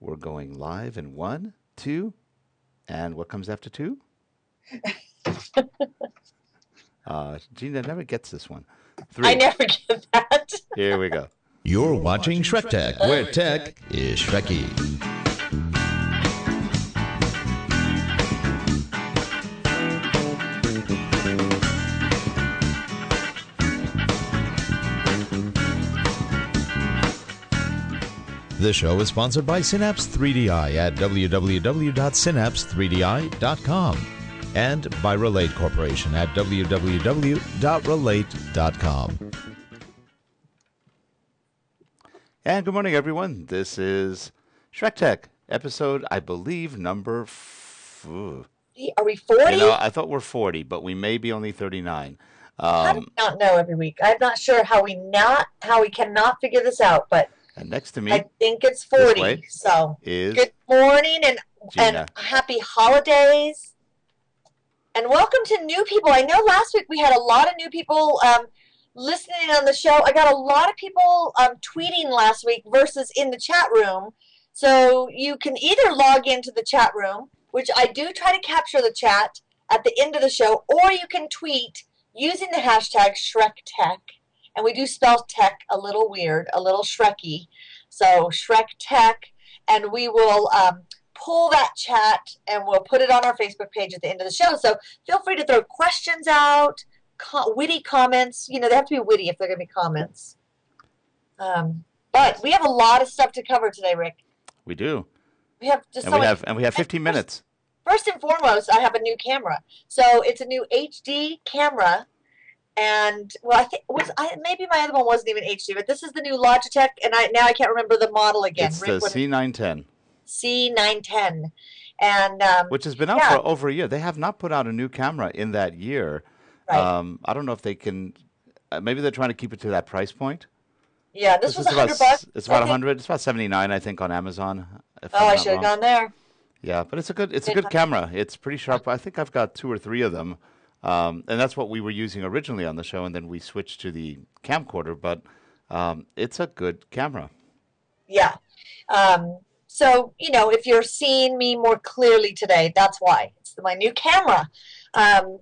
We're going live in 1, 2, and what comes after 2? Gina never gets this one. 3. I never get that. Here we go. You're watching SchreckTeck, where tech is Shrecky. This show is sponsored by Synapse 3DI at www.synapse3di.com and by Relate Corporation at www.relate.com. And good morning, everyone. This is SchreckTeck, episode, I believe, number... Are we 40? You know, I thought we're 40, but we may be only 39. I do not know every week. I'm not sure how we cannot figure this out, but... And next to me, I think it's 40. So good morning and happy holidays. And welcome to new people. I know last week we had a lot of new people listening on the show. I got a lot of people tweeting last week versus in the chat room. So you can either log into the chat room, which I do try to capture the chat at the end of the show, or you can tweet using the hashtag SchreckTeck. And we do spell tech a little weird, a little Shrecky. So SchreckTeck, and we will pull that chat and we'll put it on our Facebook page at the end of the show. So feel free to throw questions out, witty comments. You know, they have to be witty if they're going to be comments. But we have a lot of stuff to cover today, Rick. We do. We have just we have 15 minutes. First and foremost, I have a new camera. So it's a new HD camera. And well, I think maybe my other one wasn't even HD, but this is the new Logitech, and now I can't remember the model again. It's the C910. C910, and which has been out for over a year. They have not put out a new camera in that year. Right. I don't know if they can. Maybe they're trying to keep it to that price point. Yeah, this was $100. It's about 100. It's about 79, I think, on Amazon. I should have gone there. Yeah, but it's a good camera. It's pretty sharp. I think I've got 2 or 3 of them. And that's what we were using originally on the show, and then we switched to the camcorder, but it's a good camera. Yeah. So, you know, if you're seeing me more clearly today, that's why. It's my new camera. And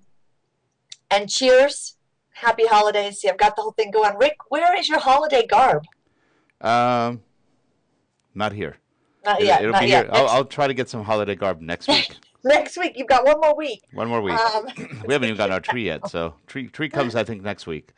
cheers. Happy holidays. See, I've got the whole thing going. Rick, where is your holiday garb? Not here. Not yet. It'll be here. I'll try to get some holiday garb next week. Next week. You've got one more week. One more week. We haven't even gotten our tree yet, so tree comes, I think, next week.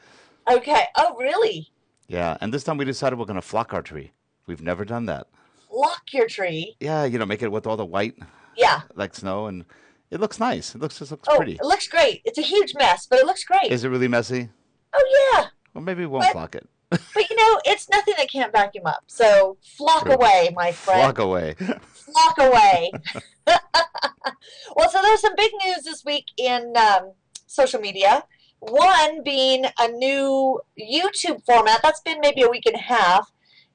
Okay. Oh, really? Yeah, and this time we decided we're going to flock our tree. We've never done that. Flock your tree? Yeah, you know, make it with all the white. Yeah. Like snow, and it looks nice. It looks pretty. It looks great. It's a huge mess, but it looks great. Is it really messy? Oh, yeah. Well, maybe we won't flock it. But, you know, it's nothing that can't vacuum up. So flock away, my friend. Flock away. Flock away. Well, so there's some big news this week in social media. One being a new YouTube format. That's been maybe a week and a half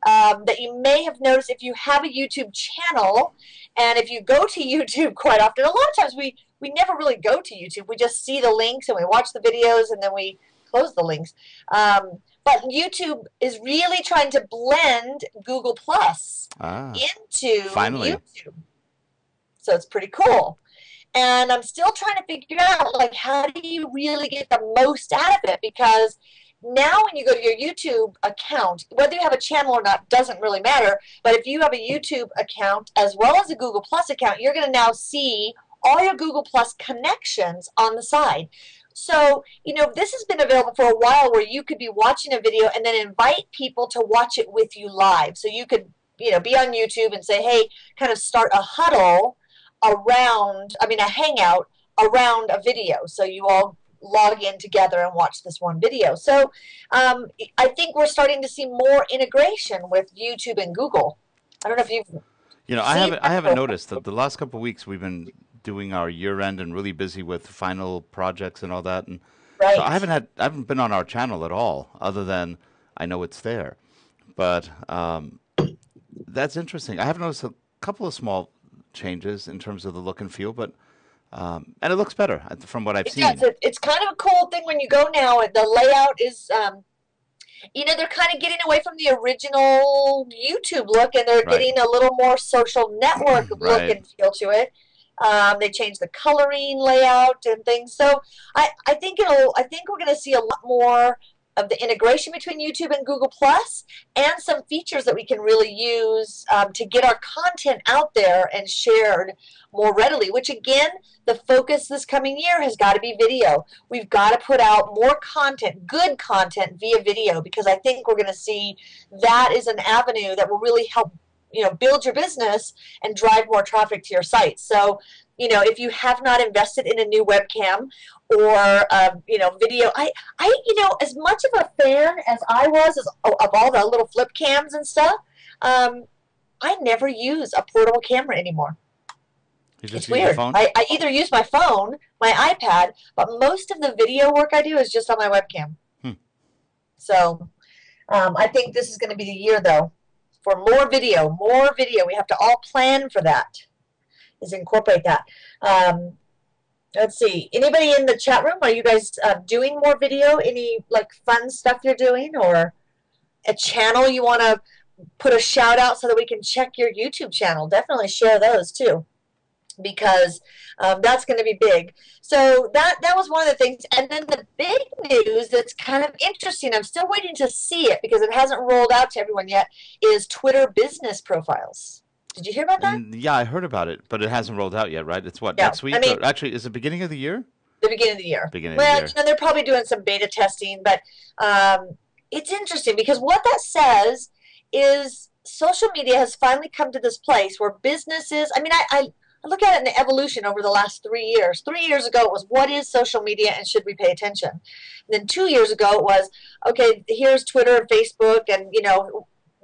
that you may have noticed if you have a YouTube channel. And if you go to YouTube quite often, a lot of times we never really go to YouTube. We just see the links and we watch the videos and then we close the links. But YouTube is really trying to blend Google Plus into YouTube. So it's pretty cool. And I'm still trying to figure out, like, how do you really get the most out of it? Because now when you go to your YouTube account, whether you have a channel or not doesn't really matter. But if you have a YouTube account as well as a Google Plus account, you're going to now see all your Google Plus connections on the side. So, you know, this has been available for a while where you could be watching a video and then invite people to watch it with you live. So you could, you know, be on YouTube and say, hey, kind of start a huddle around, a hangout around a video. So you all log in together and watch this one video. So I think we're starting to see more integration with YouTube and Google. I don't know if you've I haven't noticed that the last couple of weeks we've been doing our year end and really busy with final projects and all that, and so I haven't been on our channel at all, other than I know it's there. But that's interesting. I have noticed a couple of small changes in terms of the look and feel, but and it looks better from what I've seen. It's kind of a cool thing when you go now. The layout is They're kind of getting away from the original YouTube look, and they're getting a little more social network look and feel to it. They changed the coloring layout and things. So I think we're going to see a lot more of the integration between YouTube and Google Plus, and some features that we can really use to get our content out there and shared more readily, which again, the focus this coming year has got to be video. We've got to put out more content, good content via video, because I think we're going to see that is an avenue that will really help build your business and drive more traffic to your site. So, if you have not invested in a new webcam or, video, I as much of a fan as I was of all the little flip cams and stuff, I never use a portable camera anymore. It's weird. I either use my phone, my iPad, but most of the video work I do is just on my webcam. So I think this is going to be the year, though, for more video, more video. We have to all plan for that, is incorporate that. Let's see. Anybody in the chat room, are you guys doing more video? Any like fun stuff you're doing, or a channel you want to put a shout out so that we can check your YouTube channel? Definitely share those too, because that's going to be big. So that was one of the things. And then the big news that's kind of interesting, I'm still waiting to see it because it hasn't rolled out to everyone yet, is Twitter business profiles. Did you hear about that? Yeah, I heard about it, but it hasn't rolled out yet, right? It's what, next week? Or actually, is it beginning of the year? The beginning of the year. Well, they're probably doing some beta testing, but it's interesting because what that says is social media has finally come to this place where businesses, I look at it in the evolution over the last 3 years. 3 years ago, it was, what is social media and should we pay attention? And then 2 years ago, it was, okay, here's Twitter and Facebook and,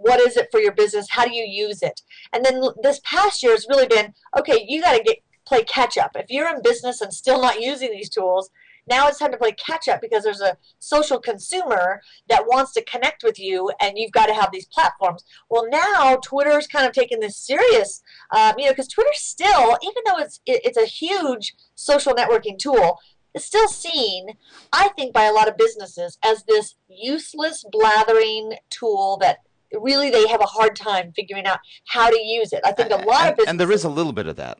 what is it for your business? How do you use it? And then this past year has really been, okay, you got to play catch up. If you're in business and still not using these tools, now it's time to play catch up because there's a social consumer that wants to connect with you, and you've got to have these platforms. Well, now Twitter's kind of taking this serious, because Twitter's still, even though it's a huge social networking tool, it's still seen, I think, by a lot of businesses as this useless blathering tool that really they have a hard time figuring out how to use it. I think a lot of businesses... And there is a little bit of that.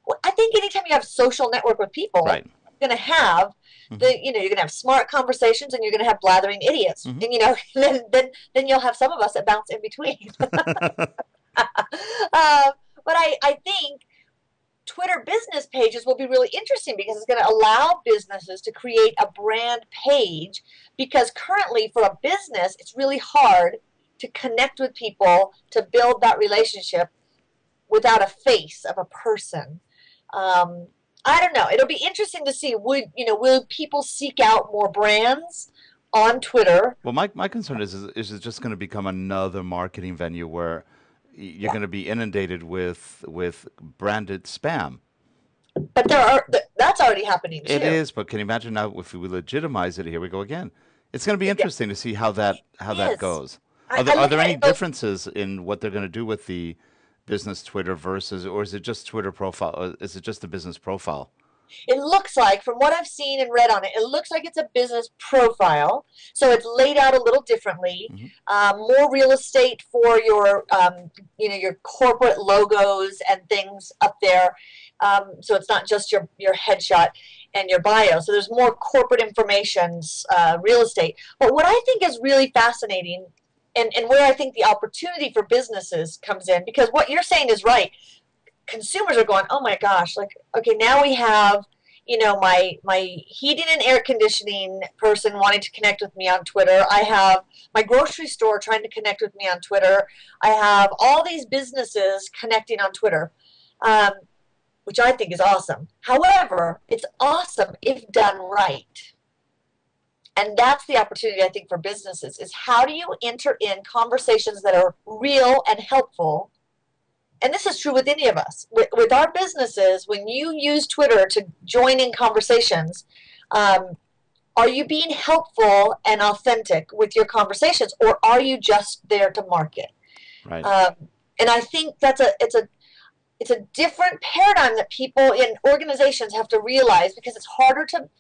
Well, I think anytime you have social network with people, you're going to have you're going to have smart conversations and you're going to have blathering idiots. And, then you'll have some of us that bounce in between. But I think Twitter business pages will be really interesting because it's going to allow businesses to create a brand page, because currently for a business, it's really hard to connect with people, to build that relationship without a face of a person. I don't know. It'll be interesting to see. Will people seek out more brands on Twitter? Well, my concern is it just going to become another marketing venue where you're going to be inundated with branded spam? But that's already happening too. It is, but can you imagine now if we legitimize it? Here we go again. It's going to be interesting to see how that goes. Are there any differences in what they're going to do with the business Twitter versus, or is it just Twitter profile? Or is it just the business profile? It looks like, from what I've seen and read on it, it looks like it's a business profile. So it's laid out a little differently. More real estate for your, your corporate logos and things up there. So it's not just your headshot and your bio. So there's more corporate information, real estate. But what I think is really fascinating, and where I think the opportunity for businesses comes in, because what you're saying is right. Consumers are going, oh my gosh, like, okay, now we have, my heating and air conditioning person wanting to connect with me on Twitter. I have my grocery store trying to connect with me on Twitter. I have all these businesses connecting on Twitter, which I think is awesome. However, it's awesome if done right. And that's the opportunity, I think, for businesses, is how do you enter in conversations that are real and helpful? And this is true with any of us. With our businesses, when you use Twitter to join in conversations, are you being helpful and authentic with your conversations, or are you just there to market? Right. And I think it's a different paradigm that people in organizations have to realize, because it's harder to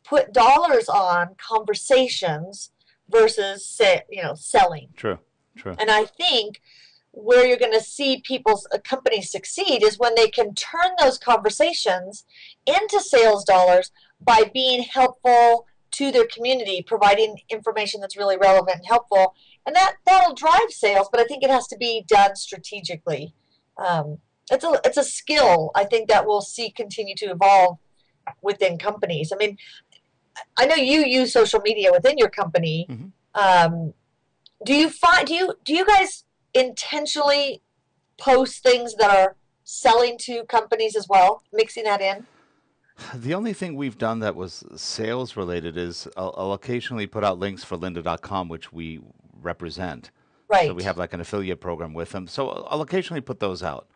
put dollars on conversations versus selling. True. True. And I think where you're going to see people's companies succeed is when they can turn those conversations into sales dollars by being helpful to their community, providing information that's really relevant and helpful, and that'll drive sales. But I think it has to be done strategically. It's a skill I think that we'll see continue to evolve within companies. I mean, I know you use social media within your company. Mm-hmm. Do you guys intentionally post things that are selling to companies as well, mixing that in? The only thing we've done that was sales related is I'll occasionally put out links for lynda.com, which we represent. So we Right. have like an affiliate program with them. So I'll occasionally put those out.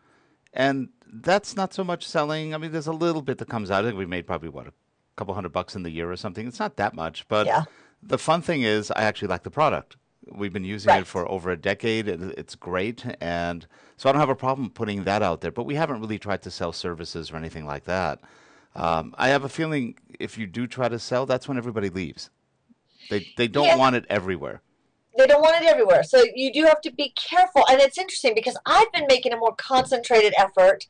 And that's not so much selling. I mean, there's a little bit that comes out. I think we made probably, what, a couple $100 in the year or something. It's not that much. But Yeah. the fun thing is I actually like the product. We've been using it Right. for over a decade. It's great. And so I don't have a problem putting that out there. But we haven't really tried to sell services or anything like that. I have a feeling if you do try to sell, that's when everybody leaves. They don't Yeah. want it everywhere. They don't want it everywhere. So you do have to be careful. And it's interesting because I've been making a more concentrated effort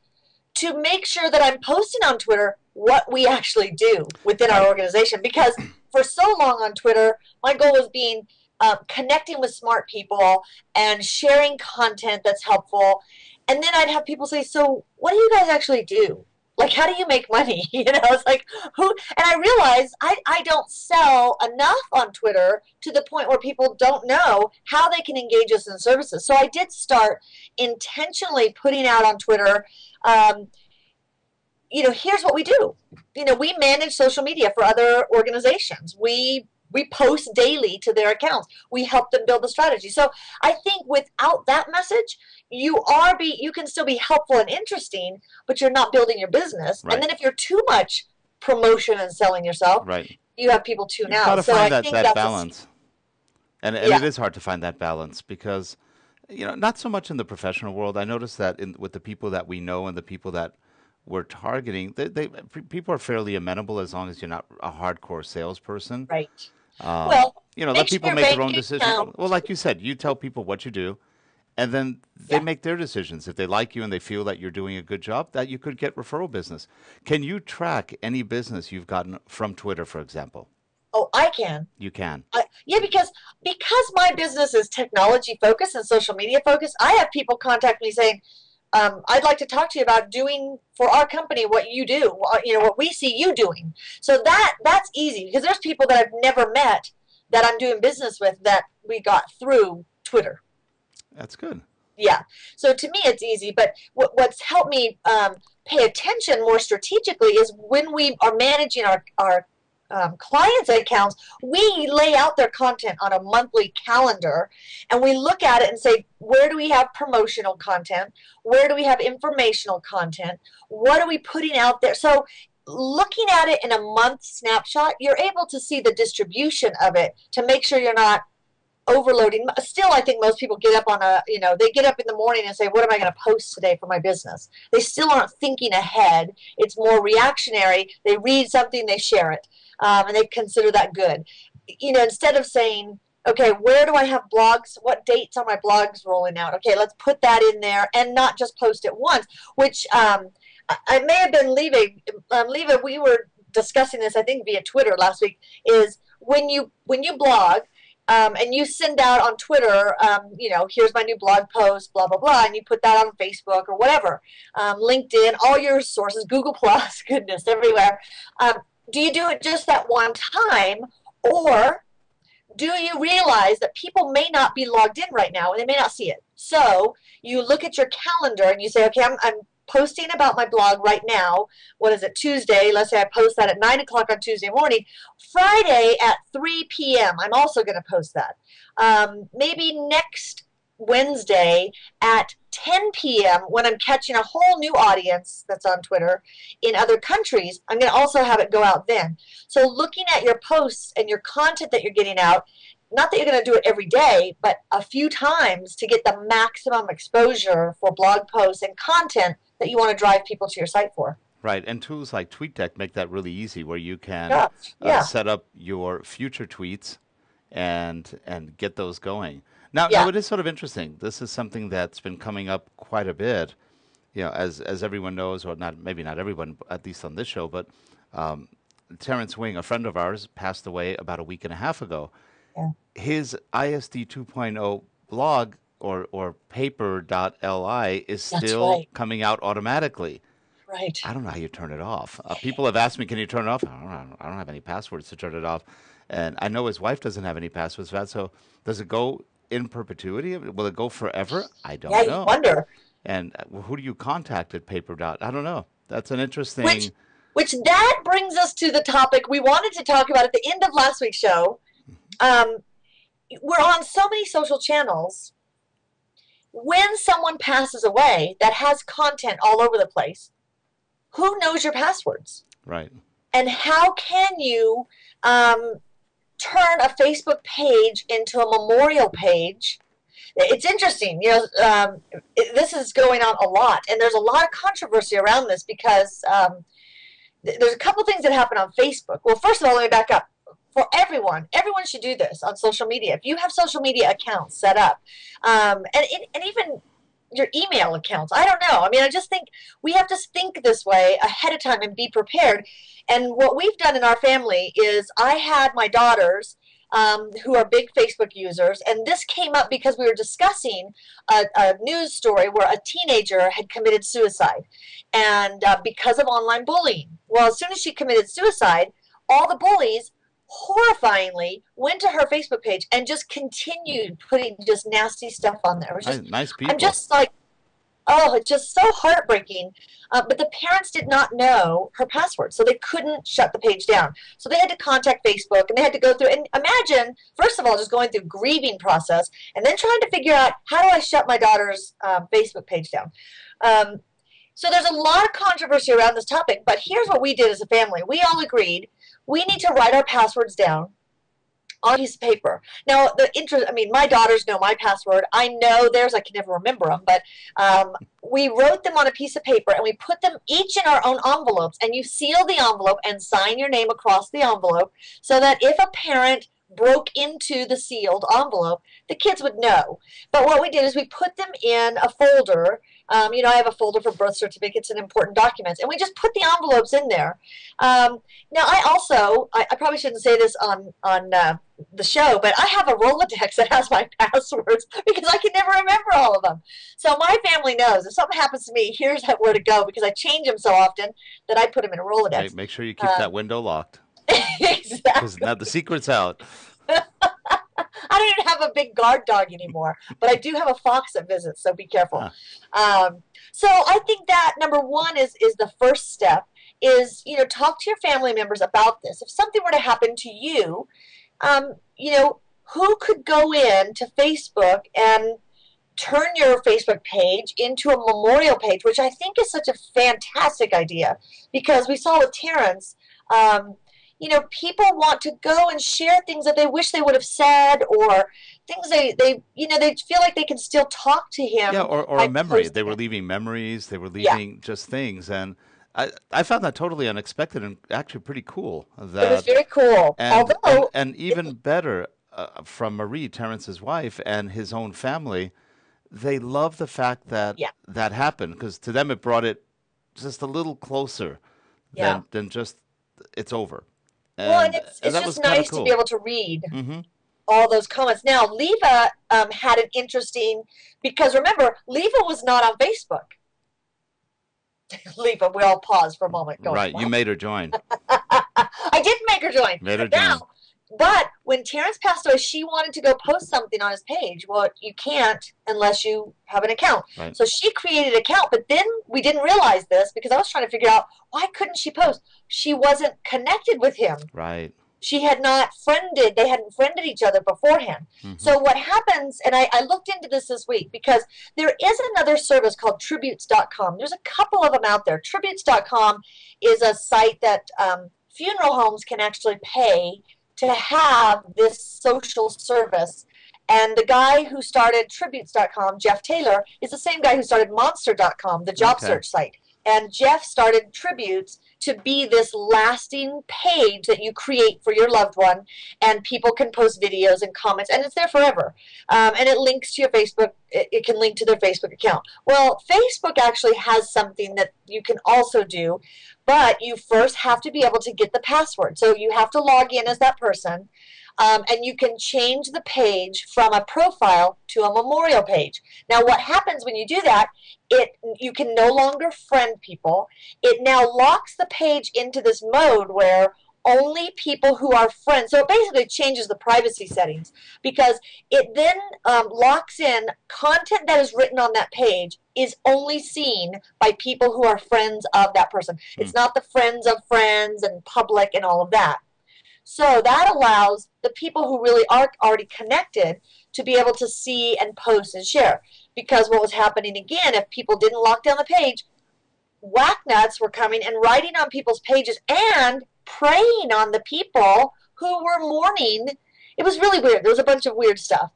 to make sure that I'm posting on Twitter what we actually do within our Right. organization. Because for so long on Twitter, my goal was being connecting with smart people and sharing content that's helpful. And then I'd have people say, "So, what do you guys actually do? Like, how do you make money?" It's like, who? And I realized I don't sell enough on Twitter to the point where people don't know how they can engage us in services. So I did start intentionally putting out on Twitter. Um, Here's what we do. We manage social media for other organizations. We post daily to their accounts. We help them build a strategy. So I think without that message, you can still be helpful and interesting, but you're not building your business. And Right. then if you're too much promotion and selling yourself, Right. you have people tune You've got out. to So I find that, think that that's balance. And yeah, it is hard to find that balance because, not so much in the professional world. I noticed that with the people that we know and the people that we're targeting, people are fairly amenable as long as you're not a hardcore salesperson. right. Um, Well, Let make sure people your make their bank own decisions. account. Well, like you said, you tell people what you do, and then they Yeah. make their decisions. If they like you and they feel that you're doing a good job, that you could get referral business. Can you track any business you've gotten from Twitter, for example? Oh, I can. You can. Yeah, because my business is technology focused and social media focused, I have people contact me saying, "I'd like to talk to you about doing for our company what you do, what we see you doing." So that's easy because there's people that I've never met that I'm doing business with that we got through Twitter. That's good. Yeah. So to me, it's easy. But what's helped me pay attention more strategically is when we are managing our clients' accounts, we lay out their content on a monthly calendar and we look at it and say, where do we have promotional content? Where do we have informational content? What are we putting out there? So looking at it in a month snapshot, you're able to see the distribution of it to make sure you're not overloading. Still, I think most people get up they get up in the morning and say, what am I going to post today for my business? They still aren't thinking ahead. It's more reactionary. They read something, they share it, and they consider that good. Instead of saying, okay, where do I have blogs? What dates are my blogs rolling out? Okay, let's put that in there and not just post it once, which I may have been leaving. Leva, we were discussing this, I think, via Twitter last week, is when you blog, and you send out on Twitter, here's my new blog post, blah, blah, blah, and you put that on Facebook or whatever, LinkedIn, all your sources, Google Plus, goodness, everywhere. Do you do it just that one time, or do you realize that people may not be logged in right now and they may not see it? So you look at your calendar and you say, okay, I'm posting about my blog right now. What is it, Tuesday? Let's say I post that at 9 o'clock on Tuesday morning. Friday at 3 p.m., I'm also going to post that. Maybe next Wednesday at 10 p.m. when I'm catching a whole new audience that's on Twitter in other countries, I'm going to also have it go out then. So looking at your posts and your content that you're getting out, not that you're going to do it every day, but a few times to get the maximum exposure for blog posts and content that you want to drive people to your site for. Right, and tools like TweetDeck make that really easy, where you can Yeah, yeah. set up your future tweets, and get those going. Now, Yeah. it is sort of interesting. This is something that's been coming up quite a bit, as everyone knows, or not, maybe not everyone, at least on this show, but um, Terrence Wing, a friend of ours, passed away about a week and a half ago. Yeah. His ISD 2.0 blog or paper.li is That's still right. coming out automatically. Right. I don't know how you turn it off. People have asked me, can you turn it off? I don't have any passwords to turn it off. And I know his wife doesn't have any passwords for that. So does it go in perpetuity? Will it go forever? I don't Yeah, know. you wonder. And who do you contact at paper. I don't know. That's an interesting. Which that brings us to the topic we wanted to talk about at the end of last week's show. We're on so many social channels. When someone passes away that has content all over the place, who knows your passwords? Right. And how can you turn a Facebook page into a memorial page? It's interesting. This is going on a lot, and there's a lot of controversy around this because there's a couple things that happen on Facebook. Well, first of all, let me back up. For everyone should do this on social media. If you have social media accounts set up, and even your email accounts, I don't know. I mean, I just think we have to think this way ahead of time and be prepared. And what we've done in our family is I had my daughters who are big Facebook users, and this came up because we were discussing a news story where a teenager had committed suicide, and because of online bullying. Well, as soon as she committed suicide, all the bullies horrifyingly went to her Facebook page and just continued putting just nasty stuff on there. It was just, nice people. I'm just like, oh, it's just so heartbreaking. But the parents did not know her password, so they couldn't shut the page down. So they had to contact Facebook, and they had to go through, and imagine, first of all, just going through grieving process, and then trying to figure out, how do I shut my daughter's Facebook page down? So there's a lot of controversy around this topic, but here's what we did as a family. We all agreed we need to write our passwords down on a piece of paper. Now, my daughters know my password. I know theirs. I can never remember them, but we wrote them on a piece of paper, and we put them each in our own envelopes, and you seal the envelope and sign your name across the envelope so that if a parent broke into the sealed envelope, the kids would know. But what we did is we put them in a folder. I have a folder for birth certificates and important documents, and we just put the envelopes in there. Now, I probably shouldn't say this on the show, but I have a Rolodex that has my passwords because I can never remember all of them. So my family knows if something happens to me, here's where to go, because I change them so often that I put them in a Rolodex. Make sure you keep that window locked. Exactly. Because now the secret's out. I don't even have a big guard dog anymore, but I do have a fox that visits, so be careful. So I think that number one is the first step is, talk to your family members about this. If something were to happen to you, who could go in to Facebook and turn your Facebook page into a memorial page, which I think is such a fantastic idea, because we saw with Terrence, people want to go and share things that they wish they would have said, or things they feel like they can still talk to him. Yeah, or a memory. They were leaving memories. They were leaving just things. And I found that totally unexpected and actually pretty cool. It was very cool. And even better, from Marie, Terrence's wife, and his own family, they love the fact that that happened, because to them it brought it just a little closer than just it's over. And it's just nice to be able to read all those comments. Now, Leva had an interesting, because remember, Leva was not on Facebook. Leva, we all paused for a moment. Right, you made her join. I did make her join. Made her join. But when Terrence passed away, she wanted to go post something on his page. Well, you can't unless you have an account. Right. So she created an account, but then we didn't realize this because I was trying to figure out, why couldn't she post? She wasn't connected with him. Right. She had not they hadn't friended each other beforehand. So what happens, and I looked into this week, because there is another service called Tributes.com. There's a couple of them out there. Tributes.com is a site that funeral homes can actually pay to have this social service. And the guy who started Tributes.com, Jeff Taylor, is the same guy who started Monster.com, the job search site. And Jeff started Tributes to be this lasting page that you create for your loved one, and people can post videos and comments, and it's there forever. And it links to your Facebook. It can link to their Facebook account. Well, Facebook actually has something that you can also do, but you first have to be able to get the password. So you have to log in as that person. And you can change the page from a profile to a memorial page. Now, what happens when you do that, you can no longer friend people. It now locks the page into this mode where only people who are friends, so it basically changes the privacy settings, because it then locks in content that is written on that page is only seen by people who are friends of that person. It's not the friends of friends and public and all of that. So that allows the people who really are already connected to be able to see and post and share. Because what was happening again, if people didn't lock down the page, whacknuts were coming and writing on people's pages and preying on the people who were mourning. It was really weird. There was a bunch of weird stuff.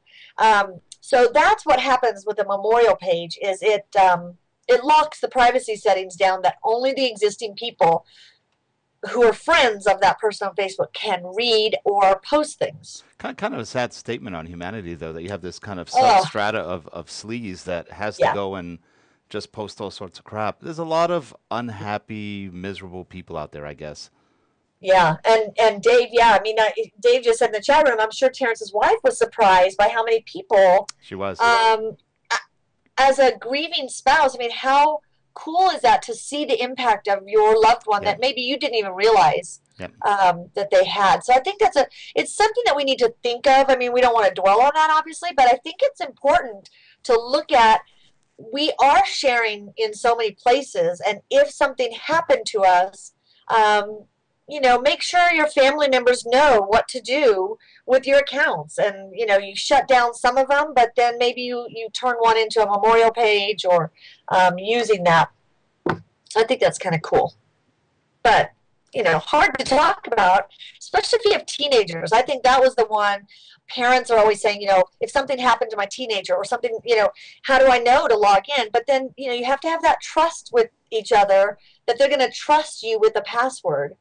So that's what happens with the memorial page, is it locks the privacy settings down that only the existing people who are friends of that person on Facebook can read or post things. Kind of a sad statement on humanity, though, that you have this kind of substrata of sleaze that has to go and just post all sorts of crap. There's a lot of unhappy, miserable people out there, I guess. Yeah, and Dave, Dave just said in the chat room, I'm sure Terrence's wife was surprised by how many people. She was. As a grieving spouse, I mean, how cool is that to see the impact of your loved one that maybe you didn't even realize that they had. So I think it's something that we need to think of. I mean, we don't want to dwell on that, obviously, but I think it's important to look at. We are sharing in so many places, and if something happened to us, make sure your family members know what to do with your accounts. And, you shut down some of them, but then maybe you turn one into a memorial page or using that. So I think that's kind of cool. But, hard to talk about, especially if you have teenagers. I think that was the one. Parents are always saying, if something happened to my teenager or something, how do I know to log in? But then, you have to have that trust with each other that they're going to trust you with a password.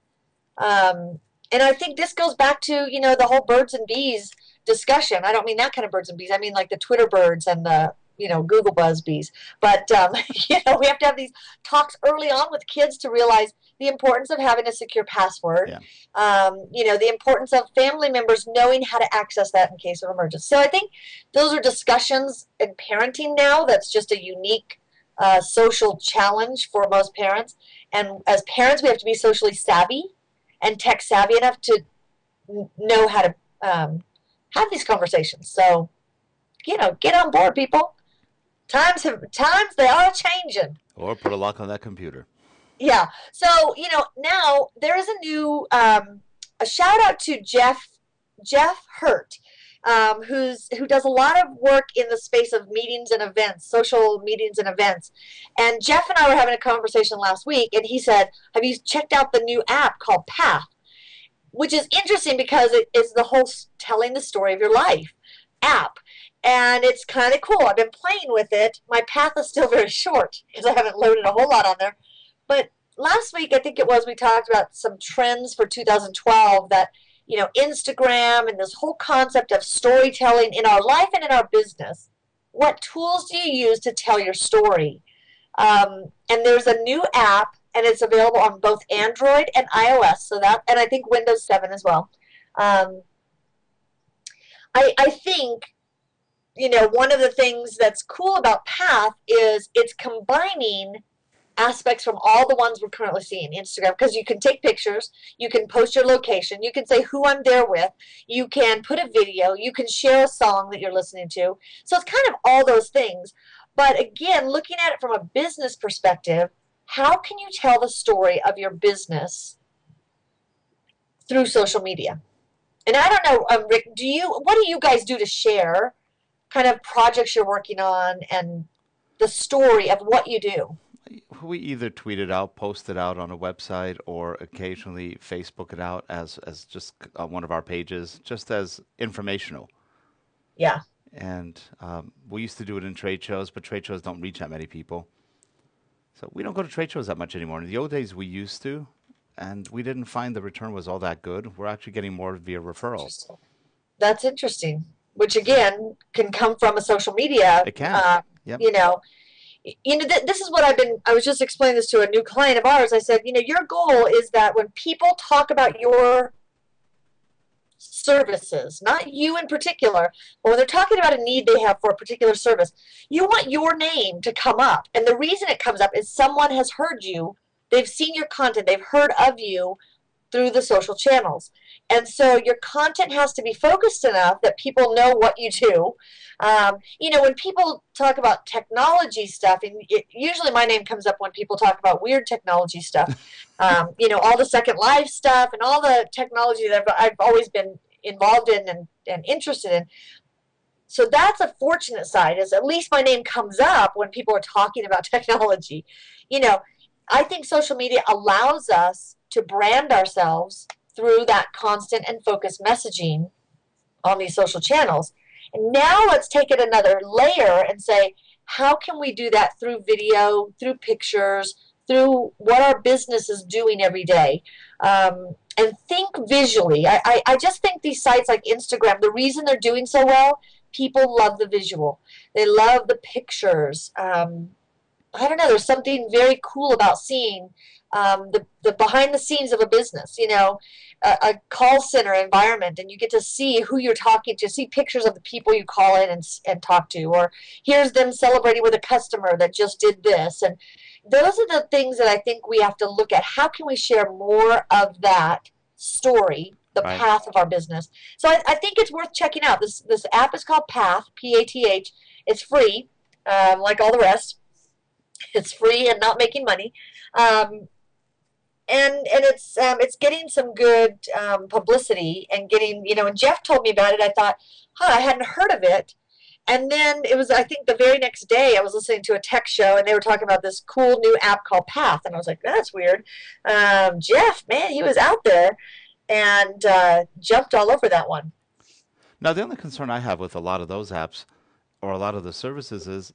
And I think this goes back to, the whole birds and bees discussion. I don't mean that kind of birds and bees. I mean like the Twitter birds and the, Google buzz bees. But, we have to have these talks early on with kids to realize the importance of having a secure password. The importance of family members knowing how to access that in case of emergency. So I think those are discussions in parenting now that's just a unique social challenge for most parents. And as parents, we have to be socially savvy and tech savvy enough to know how to have these conversations. So, get on board, people. Times they are changing. Or put a lock on that computer. Yeah. So, now there is a new a shout out to Jeff Hurt, who does a lot of work in the space of meetings and events, social meetings and events. And Jeff and I were having a conversation last week, and he said, have you checked out the new app called Path? Which is interesting because it is the whole telling the story of your life app. And it's kind of cool. I've been playing with it. My path is still very short because I haven't loaded a whole lot on there. But last week, I think it was, we talked about some trends for 2012 that, Instagram and this whole concept of storytelling in our life and in our business. What tools do you use to tell your story? And there's a new app, and it's available on both Android and iOS. And I think Windows 7 as well. I think, one of the things that's cool about Path is it's combining aspects from all the ones we're currently seeing Instagram, because you can take pictures, you can post your location, you can say who I'm there with, you can put a video, you can share a song that you're listening to. So it's kind of all those things. But again, looking at it from a business perspective, how can you tell the story of your business through social media? And I don't know, Rick, what do you guys do to share kind of projects you're working on and the story of what you do? We either tweet it out, post it out on a website, or occasionally Facebook it out as just one of our pages, just as informational. Yeah. And we used to do it in trade shows, but trade shows don't reach that many people. So we don't go to trade shows that much anymore. In the old days, we used to, and we didn't find the return was all that good. We're actually getting more via referral. Interesting. That's interesting, which So again can come from a social media, it can. Yep. you know, this is what I was just explaining this to a new client of ours. I said, your goal is that when people talk about your services, not you in particular, but when they're talking about a need they have for a particular service, you want your name to come up. And the reason it comes up is someone has heard you, they've seen your content, they've heard of you through the social channels. And so your content has to be focused enough that people know what you do. When people talk about technology stuff, and usually my name comes up when people talk about weird technology stuff, all the Second Life stuff and all the technology that I've always been involved in and interested in. So that's a fortunate side, is at least my name comes up when people are talking about technology. I think social media allows us to brand ourselves through that constant and focused messaging on these social channels. And now let's take it another layer and say, how can we do that through video, through pictures, through what our business is doing every day? And think visually. I just think these sites like Instagram, the reason they're doing so well, people love the visual. They love the pictures. I don't know, there's something very cool about seeing the behind the scenes of a business, a call center environment, and you get to see who you're talking to, see pictures of the people you call in and talk to, or here's them celebrating with a customer that just did this. And those are the things that I think we have to look at. How can we share more of that story, the Right. path of our business? So I think it's worth checking out. This app is called Path, P-A-T-H. It's free, like all the rest. It's free and not making money, and it's getting some good publicity and getting, when Jeff told me about it, I thought, I hadn't heard of it. And then it was, I think the very next day I was listening to a tech show and they were talking about this cool new app called Path, and I was like, that's weird. Jeff, man, he was out there and jumped all over that one. Now, the only concern I have with a lot of those apps or a lot of the services is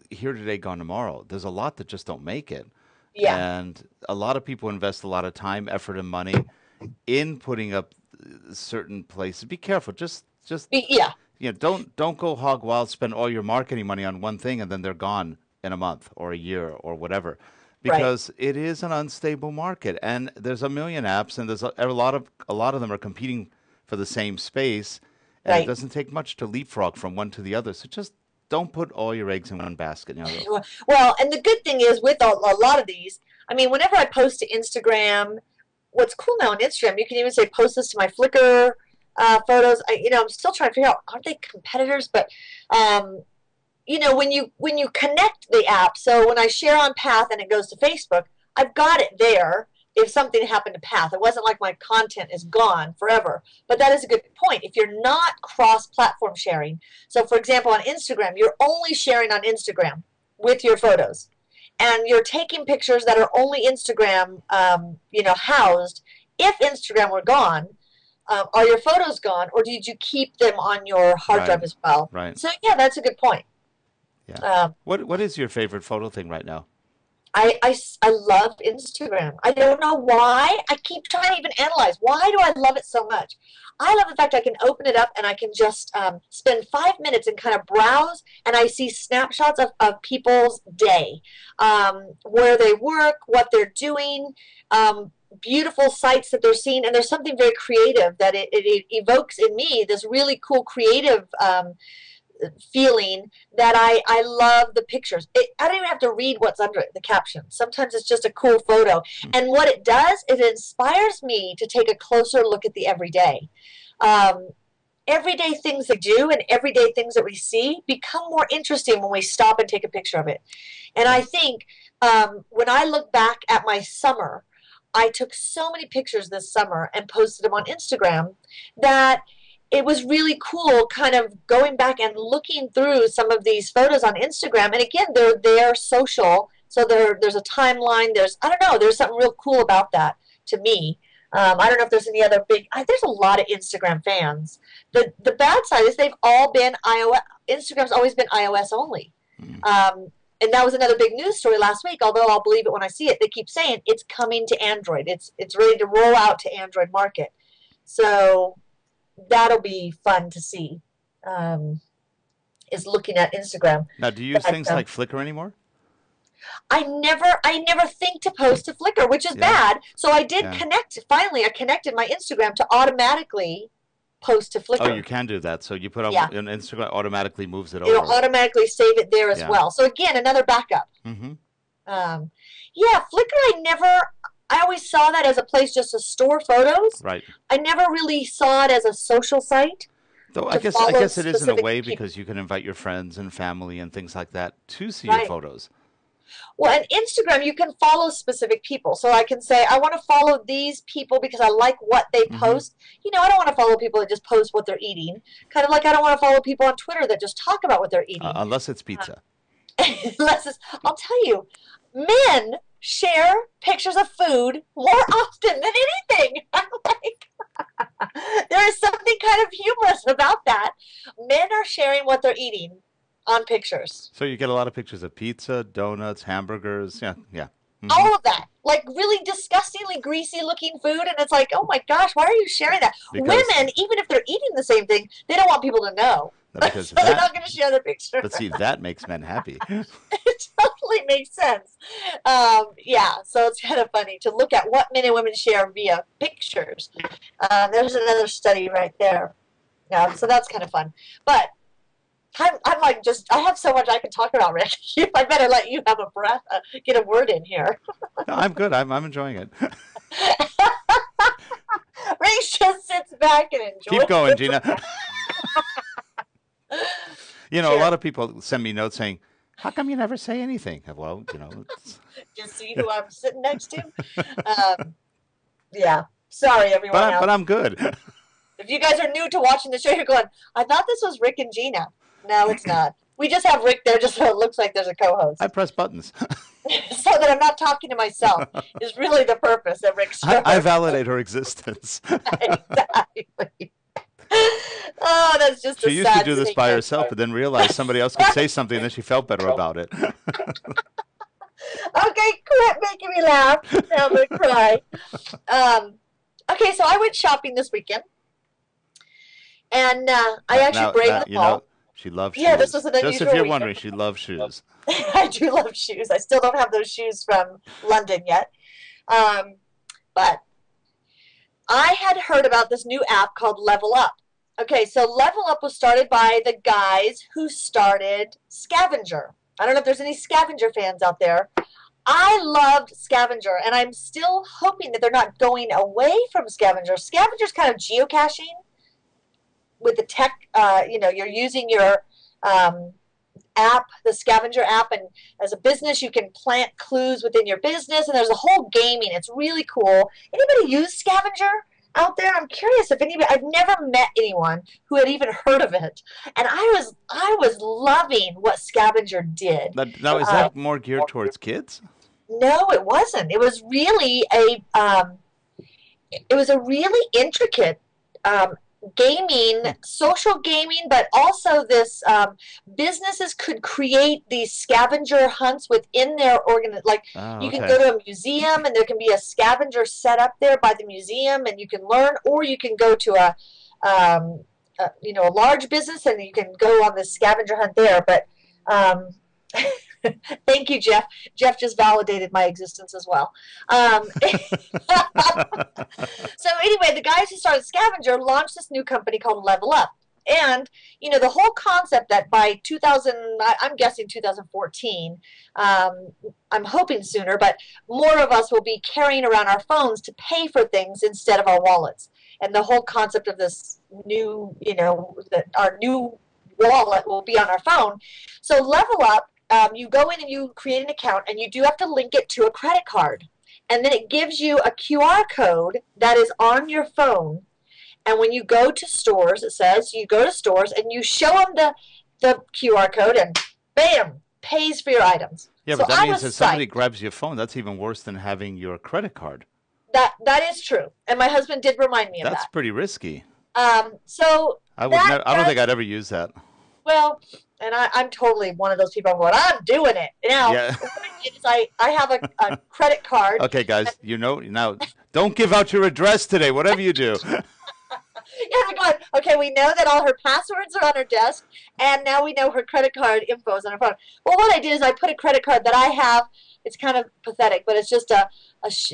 here today, gone tomorrow. There's a lot that just don't make it. Yeah. And a lot of people invest a lot of time, effort, and money in putting up certain places. Be careful. Just Yeah. don't go hog wild, spend all your marketing money on one thing and then they're gone in a month or a year or whatever. Because it is an unstable market, and there's a million apps, and there's a lot of them are competing for the same space, and it doesn't take much to leapfrog from one to the other. So just don't put all your eggs in one basket. Well, and the good thing is with a lot of these, I mean, whenever I post to Instagram, what's cool now on Instagram, you can even say post this to my Flickr photos. I'm still trying to figure out, aren't they competitors? But when you connect the app, so when I share on Path and it goes to Facebook, I've got it there. If something happened to Path, it wasn't like my content is gone forever. But that is a good point. If you're not cross-platform sharing, so for example on Instagram, you're only sharing on Instagram with your photos, and you're taking pictures that are only Instagram, housed. If Instagram were gone, are your photos gone, or did you keep them on your hard drive as well? Right. So yeah, that's a good point. Yeah. What is your favorite photo thing right now? I love Instagram. I don't know why. I keep trying to even analyze. Why do I love it so much? I love the fact I can open it up and I can just spend 5 minutes and kind of browse, and I see snapshots of people's day, where they work, what they're doing, beautiful sights that they're seeing, and there's something very creative that it evokes in me, this really cool creative feeling that I love the pictures. I don't even have to read what's under it, the caption. Sometimes it's just a cool photo. And what it does, it inspires me to take a closer look at the everyday. Everyday things that we do and everyday things that we see become more interesting when we stop and take a picture of it. And I think when I look back at my summer, I took so many pictures this summer and posted them on Instagram that it was really cool kind of going back and looking through some of these photos on Instagram. And again, they're social, so there's a timeline. There's something real cool about that to me. I don't know if there's any other there's a lot of Instagram fans. The bad side is they've all been iOS. Instagram's always been iOS only. and that was another big news story last week, although I'll believe it when I see it. They keep saying it's coming to Android. It's ready to roll out to Android market. So that'll be fun to see, is looking at Instagram. Now, do you use things like Flickr anymore? I never think to post to Flickr, which is bad. So I did connect. Finally, I connected my Instagram to automatically post to Flickr. Oh, you can do that. So you put on and Instagram automatically moves it over. It'll automatically save it there as well. So again, another backup. Mm-hmm. Yeah, Flickr. I always saw that as a place just to store photos. Right. I never really saw it as a social site. Though I guess it is in a way because you can invite your friends and family and things like that to see your photos. Well, and Instagram, you can follow specific people. So I can say, I want to follow these people because I like what they post. You know, I don't want to follow people that just post what they're eating. Kind of like I don't want to follow people on Twitter that just talk about what they're eating. Unless it's pizza. I'll tell you, men share pictures of food more often than anything. I'm like, there is something kind of humorous about that. Men are sharing what they're eating on pictures. So you get a lot of pictures of pizza, donuts, hamburgers, yeah. Mm-hmm. All of that. Like really disgustingly greasy looking food, and it's like, oh my gosh, why are you sharing that? Because women, even if they're eating the same thing, they don't want people to know. Because so they're not going to share the picture. But see, that makes men happy. It totally makes sense. Yeah, so it's kind of funny to look at what men and women share via pictures. There's another study right there. So that's kind of fun. But I'm like I have so much I can talk about, Rick. I better let you have a breath, get a word in here. No, I'm good. I'm enjoying it. Rick just sits back and enjoys. Keep going, Gina. You know, a lot of people send me notes saying, how come you never say anything? Well, you know. Just see who I'm sitting next to. Yeah. Sorry, everyone else. But I'm good. If you guys are new to watching the show, you're going, I thought this was Rick and Gina. No, it's not. We just have Rick there just so it looks like there's a co-host. I press buttons. So that I'm not talking to myself is really the purpose of Rick's show. I validate her existence. Exactly. Oh, that's just She used to do this by herself, but then realized somebody else could say something, and then she felt better about it. Okay, quit making me laugh. Now I'm going to cry. Okay, so I went shopping this weekend, and I actually braved the mall. She loves shoes. Yeah, this was an unusual Just if you're weekend. wondering, she loves shoes. I do love shoes. I still don't have those shoes from London yet. But I had heard about this new app called Level Up. Okay, so Level Up was started by the guys who started Scavenger. I don't know if there's any Scavenger fans out there. I loved Scavenger, and I'm still hoping that they're not going away from Scavenger. Scavenger's kind of geocaching with the tech. You know, you're using your app, the Scavenger app, and as a business, you can plant clues within your business, and there's a whole gaming. It's really cool. Anybody use Scavenger out there? I'm curious if anybody. I've never met anyone who had even heard of it, and I was loving what Scavenger did. Now, is that more geared towards kids? No, it wasn't. It was really a really intricate gaming, social gaming, but also this businesses could create these scavenger hunts within their you can go to a museum and there can be a scavenger set up there by the museum and you can learn, or you can go to a large business and you can go on this scavenger hunt there. But thank you, Jeff. Jeff just validated my existence as well. So anyway, the guys who started Scavenger launched this new company called Level Up. And, you know, the whole concept that by I'm guessing 2014, I'm hoping sooner, but more of us will be carrying around our phones to pay for things instead of our wallets. And the whole concept of this new, that our new wallet will be on our phone. So Level Up, you go in and you create an account, and you do have to link it to a credit card. And then it gives you a QR code that is on your phone. And when you go to stores, it says you go to stores and you show them the QR code and bam, pays for your items. Yeah, but that means if somebody grabs your phone, that's even worse than having your credit card. That is true. And my husband did remind me of that. That's pretty risky. So I don't think I'd ever use that. Well, and I'm totally one of those people. I'm going, I'm doing it. Now, Yeah. what I did is I have a credit card. Okay, guys, now, don't give out your address today, whatever you do. Yeah, I'm going, okay, we know that all her passwords are on her desk, and now we know her credit card info is on her phone. Well, what I did is I put a credit card that I have. It's kind of pathetic, but it's just